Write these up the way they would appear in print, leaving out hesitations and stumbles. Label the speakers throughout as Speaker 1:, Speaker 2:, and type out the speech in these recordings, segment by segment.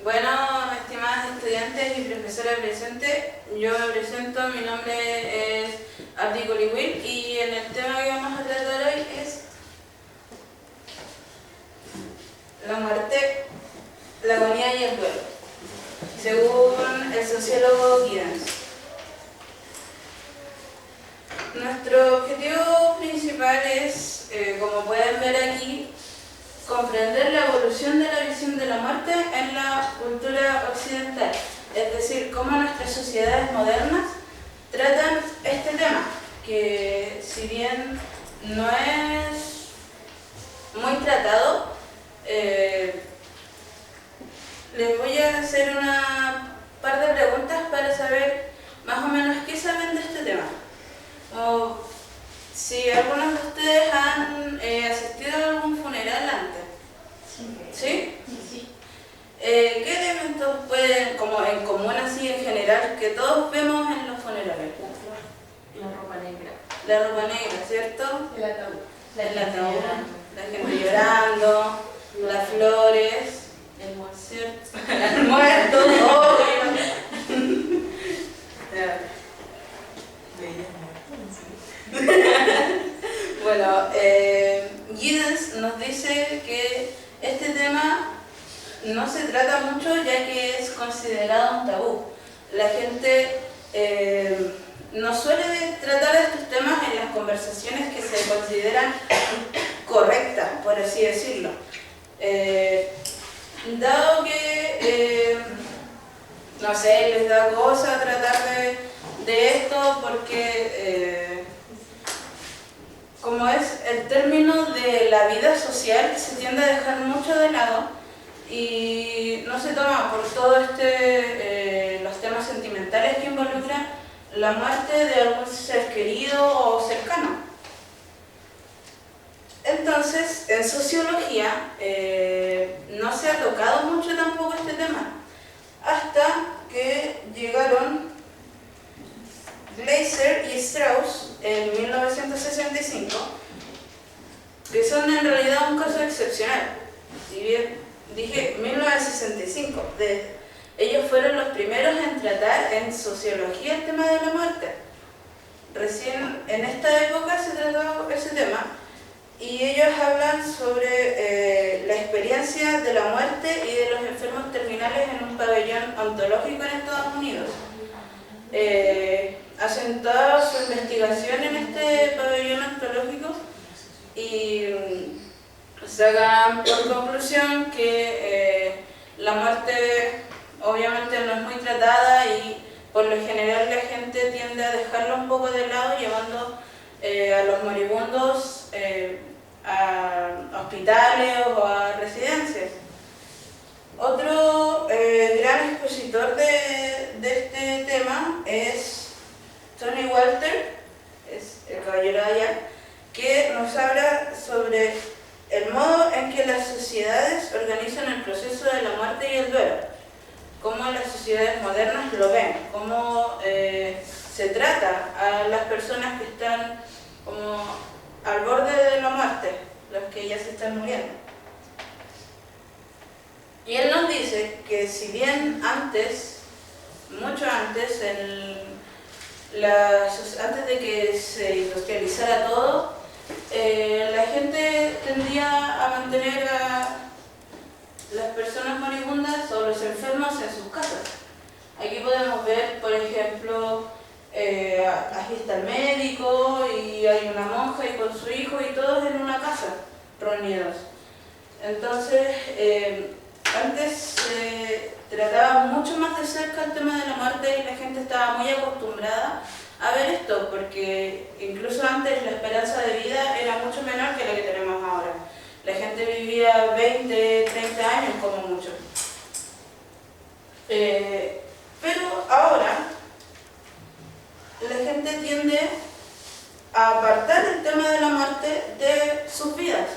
Speaker 1: Bueno, estimadas estudiantes y profesora presente, yo me presento, mi nombre es Abdi Colihuil y en el tema que vamos a tratar hoy es la muerte, la agonía y el duelo, según el sociólogo Giddens. Nuestro objetivo principal es, como pueden ver aquí, comprender la evolución de la visión de la muerte en la cultura occidental, es decir, cómo nuestras sociedades modernas tratan este tema, que si bien no es muy tratado, les voy a hacer una par de preguntas para saber más o menos qué saben de este tema. O si algunos de ustedes han asistido a algún funeral antes. ¿Sí?
Speaker 2: Sí.
Speaker 1: ¿Qué elementos pueden, como en común así en general, que todos vemos en los funerales?
Speaker 2: La ropa negra.
Speaker 1: La ropa negra, ¿cierto?
Speaker 2: El ataúd.
Speaker 1: El ataúd, la gente llorando, las flores,
Speaker 2: El muerto.
Speaker 1: ¿cierto? El muerto, obvio. Bueno, Giddens nos dice que este tema no se trata mucho ya que es considerado un tabú. La gente no suele tratar estos temas en las conversaciones que se consideran correctas, por así decirlo. Dado que, no sé, les da cosa tratar de esto porque como es el término de la vida social, se tiende a dejar mucho de lado y no se toma por todo los temas sentimentales que involucran la muerte de algún ser querido o cercano. Entonces, en sociología no se ha tocado mucho tampoco este tema, hasta que llegaron Gleiser y Strauss en 1965, que son en realidad un caso excepcional. Si bien dije 1965, ellos fueron los primeros en tratar en sociología el tema de la muerte. Recién en esta época se trató ese tema y ellos hablan sobre la experiencia de la muerte y de los enfermos terminales en un pabellón ontológico en Estados Unidos. Hacen toda su investigación en este pabellón ontológico y sacan por conclusión que la muerte obviamente no es muy tratada y por lo general la gente tiende a dejarlo un poco de lado, llevando a los moribundos a hospitales o a residencias. Otro gran expositor de este tema es Tony Walter, es el caballero de allá, que nos habla sobre el modo en que las sociedades organizan el proceso de la muerte y el duelo, cómo las sociedades modernas lo ven, cómo se trata a las personas que están como al borde de la muerte, los que ya se están muriendo. Y él nos dice que si bien antes, mucho antes, antes de que se industrializara todo, la gente tendía a mantener a las personas moribundas o los enfermos en sus casas. Aquí podemos ver, por ejemplo, aquí está el médico y hay una monja y con su hijo y todos en una casa reunidos. Entonces, antes se trataba mucho más de cerca el tema de la muerte y la gente estaba muy acostumbrada a ver esto, porque incluso antes la esperanza de vida era mucho menor que la que tenemos ahora. La gente vivía 20, 30 años como mucho. Pero ahora la gente tiende a apartar el tema de la muerte de sus vidas,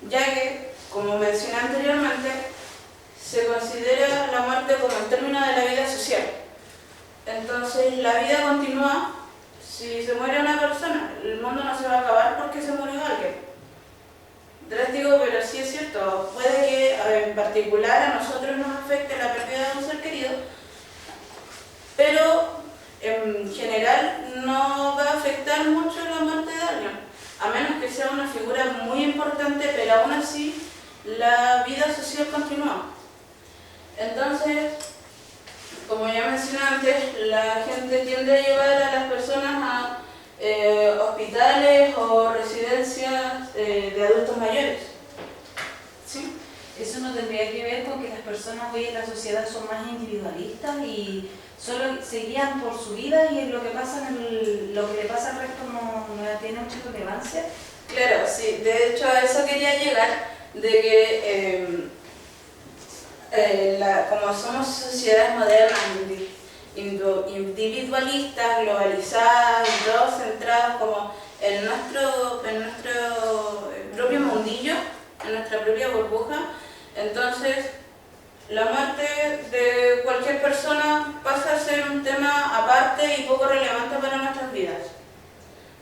Speaker 1: ya que, como mencioné anteriormente, se considera la muerte como el término de la vida social. Entonces la vida continúa. Si se muere una persona, el mundo no se va a acabar porque se murió alguien. drástico, pero sí es cierto. Puede que en particular a nosotros nos afecte la pérdida de un ser querido, pero en general no va a afectar mucho la muerte de alguien, a menos que sea una figura muy importante, pero aún así la vida social continúa. Entonces, como ya mencioné antes, la gente tiende a llevar a las personas a hospitales o residencias de adultos mayores. ¿Sí?
Speaker 3: Eso no tendría que ver con que las personas hoy en la sociedad son más individualistas y solo se guían por su vida y lo que lo que le pasa al resto no tiene mucha relevancia.
Speaker 1: Claro, sí. De hecho, a eso quería llegar, de que como somos sociedades modernas, individualistas, globalizadas, y todos centrados como en nuestro propio mundillo, en nuestra propia burbuja, entonces la muerte de cualquier persona pasa a ser un tema aparte y poco relevante para nuestras vidas.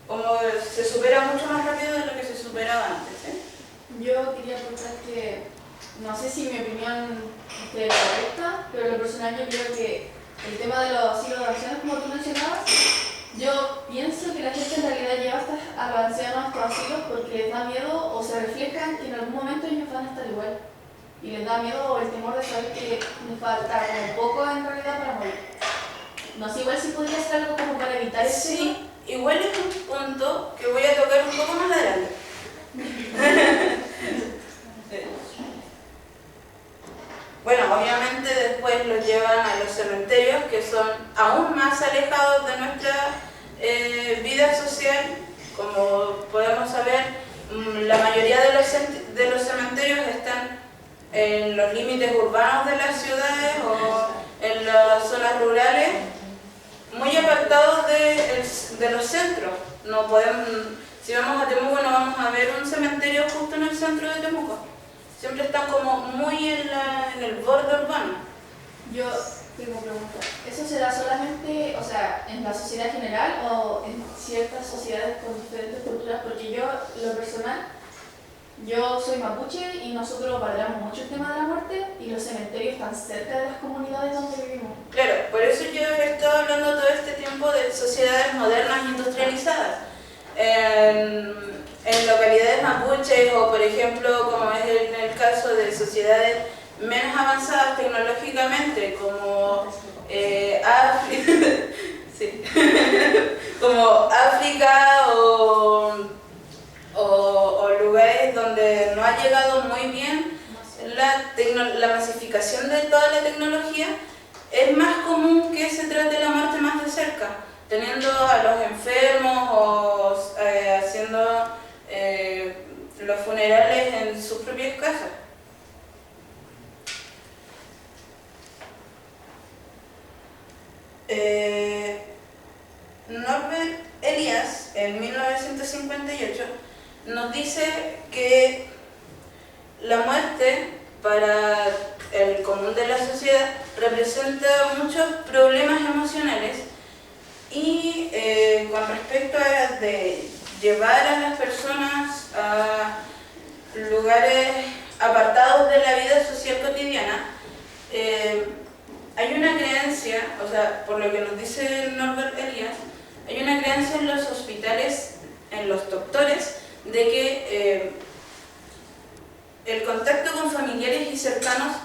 Speaker 1: Como se supera mucho más rápido de lo que se superaba antes.
Speaker 2: Yo quería aportar que, no sé si mi opinión esté correcta, pero en lo personal yo creo que el tema de los asilos de ancianos, como tú mencionabas, yo pienso que la gente en realidad lleva a los ancianos a estos asilos porque les da miedo o se reflejan que en algún momento ellos van a estar igual. Y les da miedo o el temor de saber que les falta como poco en realidad para morir. No sé, igual si podría hacer algo como para evitar eso.
Speaker 1: Sí, igual es un punto que voy a tocar un poco más adelante. Bueno, obviamente después los llevan a los cementerios, que son aún más alejados de nuestra vida social. Como podemos saber, la mayoría de los cementerios están en los límites urbanos de las ciudades o en las zonas rurales, muy apartados de los centros. No podemos, si vamos a Temuco no vamos a ver un cementerio justo en el centro de Temuco. Siempre están como muy en el borde urbano.
Speaker 2: Yo tengo pregunta. ¿Eso se da solamente, o sea, en la sociedad general o en ciertas sociedades con diferentes culturas? Porque yo, lo personal, yo soy mapuche y nosotros valoramos mucho el tema de la muerte y los cementerios están cerca de las comunidades donde vivimos.
Speaker 1: Claro, por eso yo he estado hablando todo este tiempo de sociedades modernas industrializadas. En localidades mapuches o, por ejemplo, como es en el caso de sociedades menos avanzadas tecnológicamente, como sí. como África o lugares donde no ha llegado muy bien la masificación de toda la tecnología, es más común que se trate la muerte más de cerca, teniendo a los enfermos o haciendo los funerales en sus propias casas. Norbert Elias, en 1958, nos dice que la muerte para el común de la sociedad representa muchos problemas emocionales y con respecto a de llevar a las personas a lugares apartados de la vida social cotidiana, hay una creencia, o sea, por lo que nos dice Norbert Elias, hay una creencia en los hospitales, en los doctores, de que el contacto con familiares y cercanos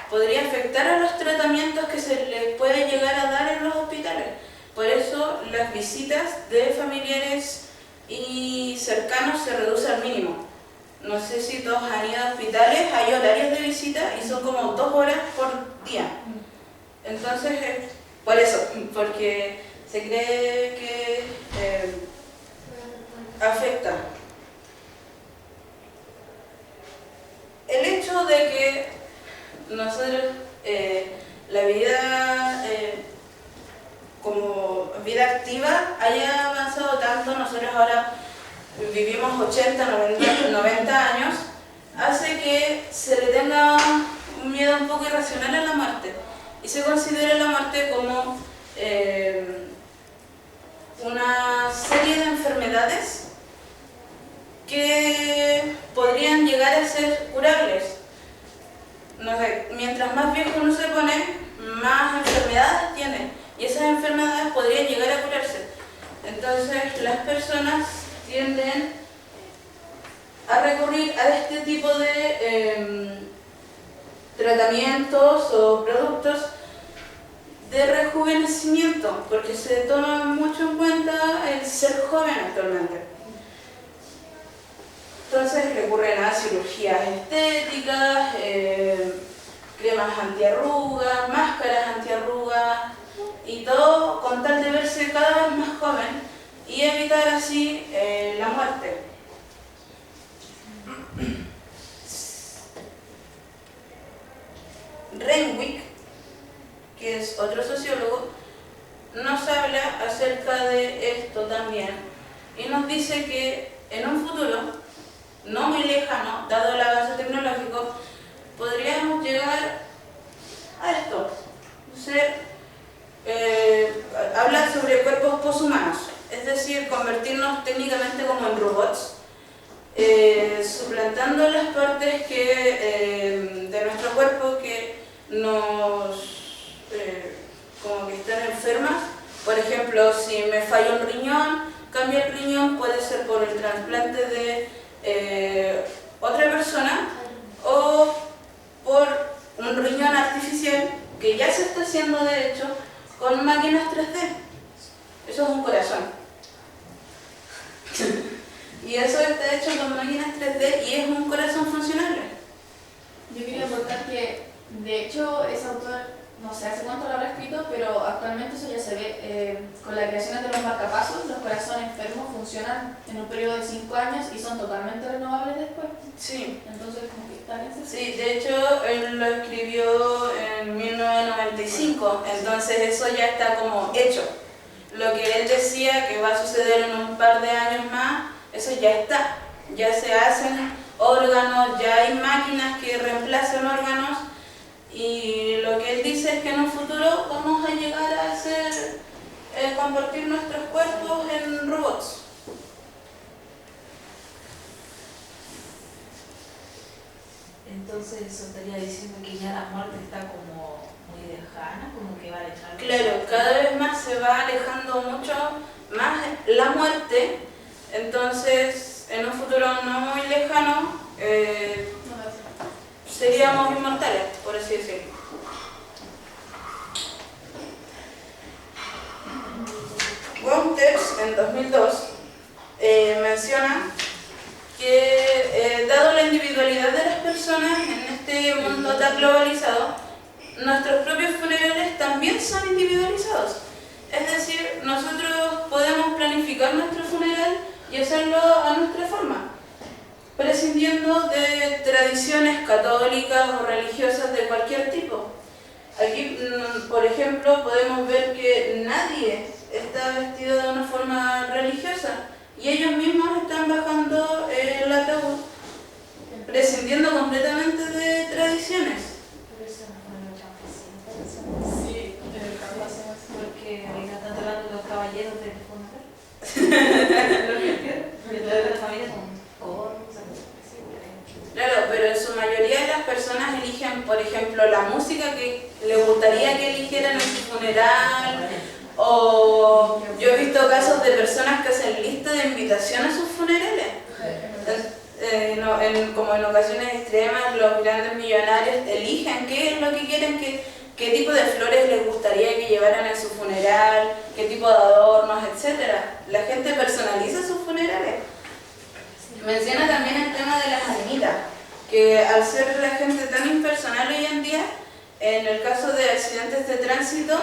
Speaker 1: podría afectar a los tratamientos que se les puede llegar a dar en los hospitales. Por eso las visitas de familiares y cercanos se reducen al mínimo. No sé si todos han ido a hospitales, hay horarios de visita y son como 2 horas por día. Entonces, por eso, porque se cree que afecta. El hecho de que nosotros, la vida como vida activa haya avanzado tanto, nosotros ahora vivimos 80, 90 años, hace que se le tenga un miedo un poco irracional a la muerte y se considera la muerte como una serie de enfermedades que podrían llegar a ser curables. No sé, mientras más viejo uno se pone, más enfermedades tiene, y esas enfermedades podrían llegar a curarse. Entonces las personas tienden a recurrir a este tipo de tratamientos o productos de rejuvenecimiento, porque se toma mucho en cuenta el ser joven actualmente. Entonces recurren a cirugías estéticas, cremas antiarrugas, máscaras antiarrugas, y todo con tal de verse cada vez más joven y evitar así la muerte. Renwick, que es otro sociólogo, nos habla acerca de esto también y nos dice que en un futuro no muy lejano, dado el avance tecnológico, podríamos llegar a esto. Hablar sobre cuerpos poshumanos, es decir, convertirnos técnicamente como en robots, suplantando las partes de nuestro cuerpo que como que están enfermas. Por ejemplo, si me falla un riñón, cambia el riñón, puede ser por el trasplante de otra persona o por un riñón artificial que ya se está haciendo de hecho con máquinas 3D. Eso es un corazón. Y eso está hecho con máquinas 3D y es un corazón funcional.
Speaker 2: Yo quería aportar que, de hecho, ese autor, no sé hace cuánto lo habrá escrito, pero actualmente eso ya se ve. Con la creación de los marcapasos, los corazones enfermos funcionan en un periodo de 5 años y son totalmente renovables después.
Speaker 1: Sí.
Speaker 2: Entonces, como que está bien.
Speaker 1: Sí, de hecho, él lo escribió en 1995, entonces eso ya está como hecho. Lo que él decía que va a suceder en un par de años más, eso ya está. Ya se hacen órganos, ya hay máquinas que reemplazan órganos, y lo que él dice es que en un futuro vamos a llegar a hacer, convertir nuestros cuerpos en robots.
Speaker 3: Entonces eso estaría diciendo que ya la muerte está como muy lejana, como que va a alejar.
Speaker 1: Claro, cada vez más se va alejando mucho más la muerte, entonces en un futuro no muy lejano seríamos inmortales, por así decirlo. Wouters en 2002 menciona que dado la individualidad de las personas en este mundo tan globalizado, nuestros propios funerales también son individualizados. Es decir, nosotros podemos planificar nuestro funeral y hacerlo a nuestra forma, prescindiendo de tradiciones católicas o religiosas de cualquier tipo. Aquí, por ejemplo, podemos ver que nadie está vestido de una forma religiosa y ellos mismos están bajando el ataúd, prescindiendo completamente de tradiciones.
Speaker 2: Sí,
Speaker 3: porque ahorita están hablando de los caballeros del funeral. De la familia con cornos.
Speaker 1: Claro, pero en su mayoría las personas eligen, por ejemplo, la música que les gustaría que eligieran en su funeral, o yo he visto casos de personas que hacen lista de invitación a sus funerales. Como en ocasiones extremas, los grandes millonarios eligen qué es lo que quieren, qué tipo de flores les gustaría que llevaran en su funeral, qué tipo de adornos, etc. La gente personaliza sus funerales. Menciona también el tema de las animitas, que al ser la gente tan impersonal hoy en día, en el caso de accidentes de tránsito,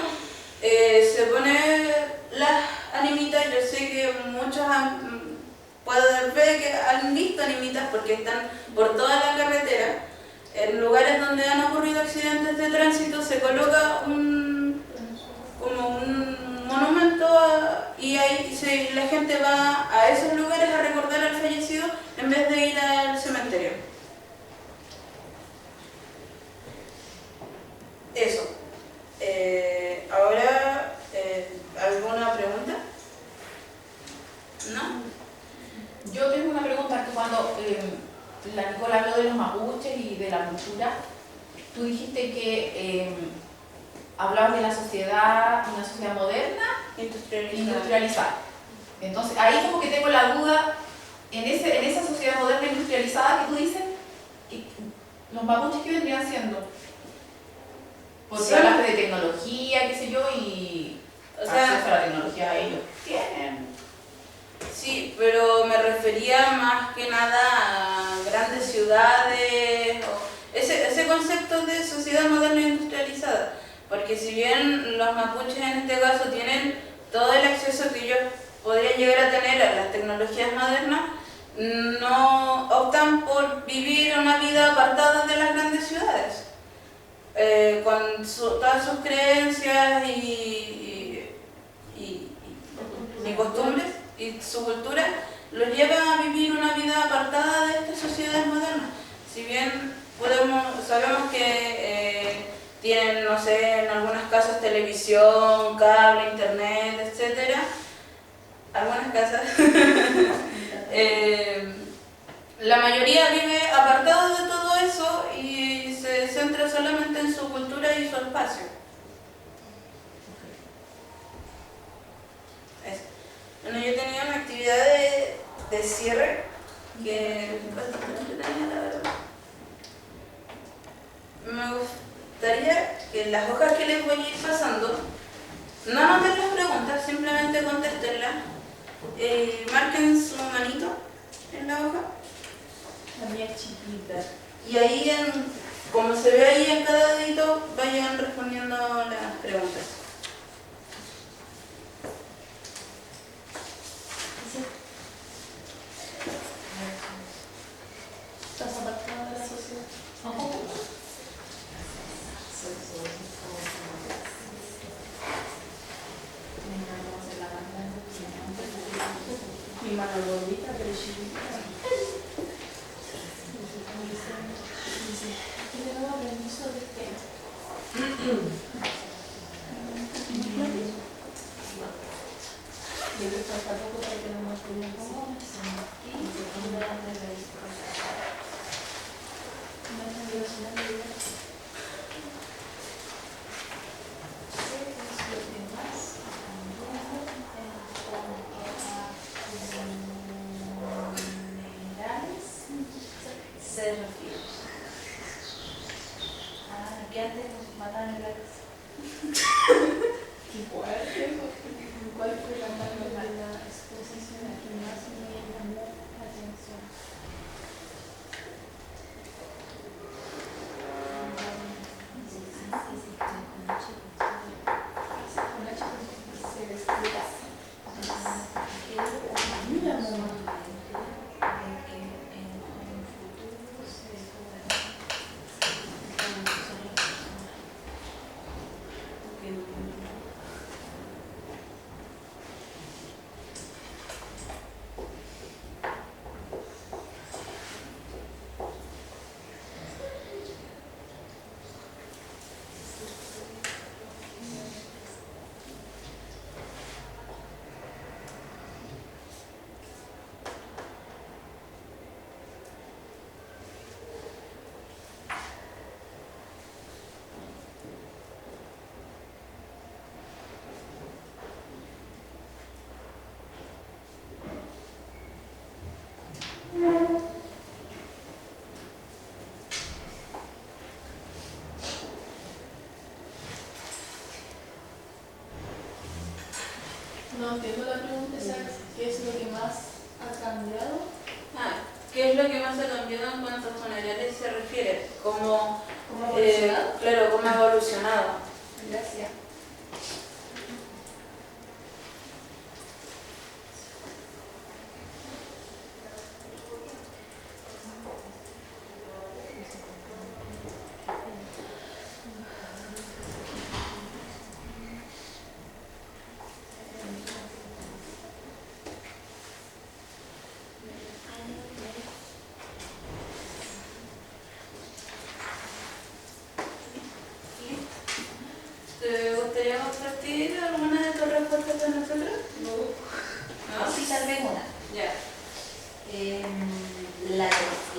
Speaker 1: se pone las animitas. Yo sé que muchos pueden ver que han visto animitas porque están por toda la carretera. En lugares donde han ocurrido accidentes de tránsito se coloca como un monumento y ahí la gente va a esos lugares a recordar al fallecido en vez de ir al cementerio. Eso. Ahora, ¿alguna pregunta? ¿No?
Speaker 2: Yo tengo una pregunta, que cuando hablamos de una sociedad moderna, industrializada. Entonces, ahí como que tengo la duda, en esa sociedad moderna industrializada que tú dices, los mapuches, ¿qué vendrían siendo? Porque
Speaker 1: Sí.
Speaker 2: hablaste de tecnología, qué sé yo, y
Speaker 1: O sea,
Speaker 2: acceso a la tecnología ellos tienen.
Speaker 1: sí, pero me refería más que nada a grandes ciudades, o ese concepto de sociedad moderna e industrializada. Porque si bien los mapuches en este caso tienen todo el acceso que ellos podrían llegar a tener a las tecnologías modernas, no optan por vivir una vida apartada de las grandes ciudades. Con todas sus creencias y costumbres y su cultura, los llevan a vivir una vida apartada de estas sociedades modernas. Si bien sabemos que tienen, no sé, en algunas casas televisión, cable, internet, etc. Algunas casas. La mayoría vive apartado de todo eso y se centra solamente en su cultura y su espacio. Eso. Bueno, yo tenía una actividad de cierre que bastante entretenida, la verdad. Me gustaría que las hojas que les voy a ir pasando, no anoten las preguntas, simplemente contéstenlas. Marquen su manito en la hoja.
Speaker 3: La mía es chiquita.
Speaker 1: Y ahí, como se ve ahí en cada dedito, vayan respondiendo las preguntas.
Speaker 2: ¿Estás apartado de la sociedad?
Speaker 3: Mi mano gordita, pero chiquita.
Speaker 2: Le damos permiso de
Speaker 3: Y el resto tampoco para que no nos pongamos. Se refiere. Que antes nos mataban en la casa.
Speaker 2: ¿Cuál fue la exposición a que más me llamó la atención? Se explica. Mira, mamá. No entiendo la pregunta, ¿sabes? ¿Qué es lo que más ha cambiado?
Speaker 1: ¿Qué es lo que más ha cambiado en cuanto a funerales se refiere? ¿Cómo
Speaker 2: ¿Cómo ha evolucionado?
Speaker 1: claro, cómo ha evolucionado.
Speaker 2: Gracias.
Speaker 1: ¿Te gustaría compartir alguna de tus respuestas con nosotros?
Speaker 3: No, sí, tal vez una.
Speaker 1: Ya.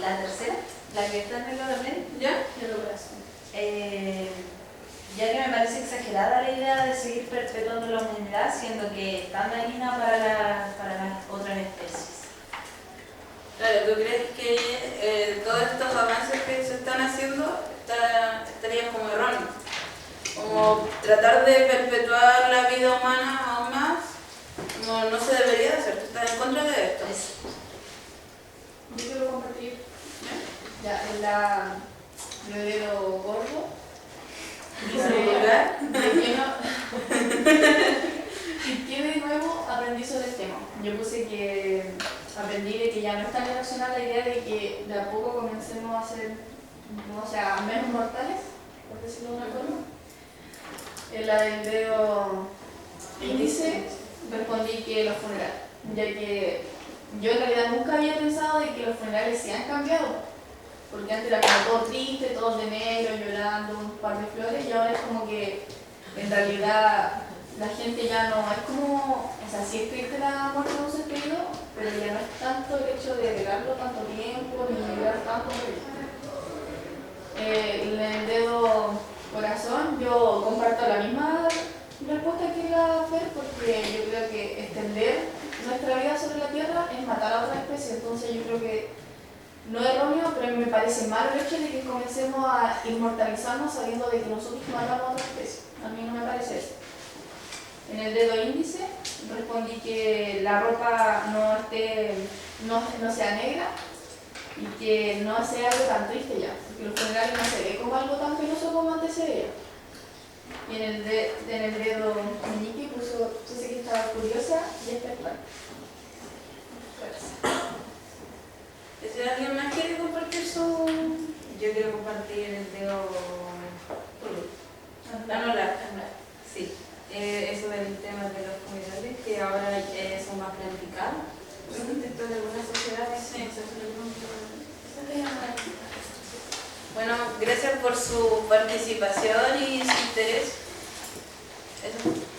Speaker 3: La tercera, la que está en el orden,
Speaker 1: ¿Ya?
Speaker 2: Quiero corazón.
Speaker 3: ya que me parece exagerada la idea de seguir perpetuando la humanidad, siendo que es tan dañina para las otras especies.
Speaker 1: Claro, ¿tú crees que todos estos avances que se están haciendo estarían como erróneos? Como tratar de perpetuar la vida humana aún más, no se debería hacer. ¿Tú estás en contra de esto?
Speaker 2: Yo quiero compartir ya en el dedo gordo. ¿Qué de nuevo aprendí sobre el tema? Yo puse que aprendí de que ya no es tan irracional la idea de que de a poco comencemos a ser, o sea, menos mortales, por decirlo de una forma. En la del dedo índice respondí que los funerales, ya que yo en realidad nunca había pensado de que los funerales se han cambiado, porque antes era como todo triste, todos de negro, llorando, un par de flores, y ahora es como que en realidad la gente ya no es como, o sea, sí es triste la muerte de un ser querido, pero ya no es tanto el hecho de velarlo tanto tiempo, ni llorar tanto por ello. En el dedo corazón yo comparto la misma respuesta que la Fer, porque yo creo que extender nuestra vida sobre la Tierra es matar a otra especie, entonces yo creo que no es erróneo, pero me parece malo el hecho de que comencemos a inmortalizarnos sabiendo de que nosotros matamos a otra especie. A mí no me parece eso. En el dedo índice respondí que la ropa no sea negra y que no sea algo tan triste ya, porque los funerales no se ve como algo tan penoso como antes se veía. Y en el dedo meñique puse que estaba curiosa y espectacular.
Speaker 1: Si alguien más quiere compartir su...
Speaker 3: Yo quiero compartir el dedo
Speaker 1: anular.
Speaker 3: Sí, eso del tema de los funerales, que ahora son más planificados. Dentro de algunas sociedades
Speaker 1: Sí. Bueno, gracias por su participación y su interés. Eso.